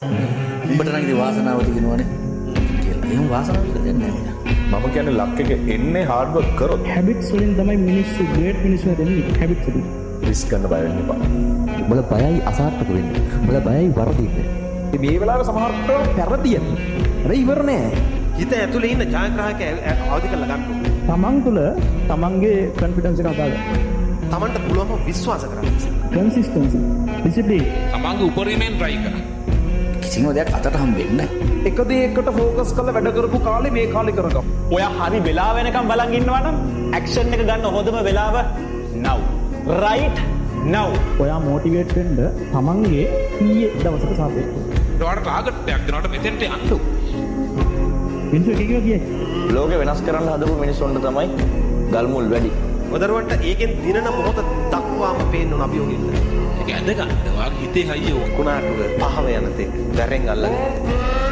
උඹට නම් ඉතින් වාසනාව තියෙනවනේ කියලා. එහෙනම් වාසනාව කියලා දෙන්නේ නැහැ. මම කියන්නේ ලක් එක එන්නේ හાર્ඩ් වර්ක් කරොත්. හැබිට්ස් වලින් තමයි මිනිස්සු ග්‍රේට් මිනිස්සු වෙන්නේ. හැබිට්ස් වලින්. රිස්ක් ගන්න බය වෙන්න එපා. උඹලා බයයි අසාර්ථක වෙන්න. උඹලා බයයි වරදින්න. මේ වෙලාවේ සමහරට පෙරදියන. අර ඉවර නෑ. හිත ඇතුලේ ඉන්න ඡායාග්‍රාහකයා අවදි කරලා ගන්න. තමන් තුළ තමන්ගේ කොන්ෆිඩන්ස් එක හදාගන්න. තමන්ට පුළුවන්ම විශ්වාස කරන්න. Consistency, discipline. තමන්ගේ උපරිමයෙන් try කරන්න. කිසිම දෙයක් අතට හම්බෙන්නේ නැහැ. එක දෙයකට ફોකස් කරලා වැඩ කරපු කාලේ මේ කාලේ කරගමු. ඔයා හරි වෙලාව වෙනකම් බලන් ඉන්නවා නම් ඇක්ෂන් එක ගන්න හොඳම වෙලාව now. right now. ඔයා මොටිවේට් වෙන්න තමන්ගේ ඊයේ දවසට සාපේක්ෂව. ඔයාලට ටාගට් එකක් දෙනකොට මෙතෙන්ට යන්න. මිනිස්සු කියයි. ලෝකෙ වෙනස් කරන්න හදපු මිනිස්සුන්ට තමයි ගල්මුල් වැඩි. ඔදරුවන්ට ඒකෙන් දිනන මොහොත දක්වාම පේන්න ඕන අභියෝගින්ද. ඒක ඇඳ ගන්න. ඔයාගේ හිතේ හයිය කුණාටුව පහව යන තෙක් දැරෙන් අල්ලගෙන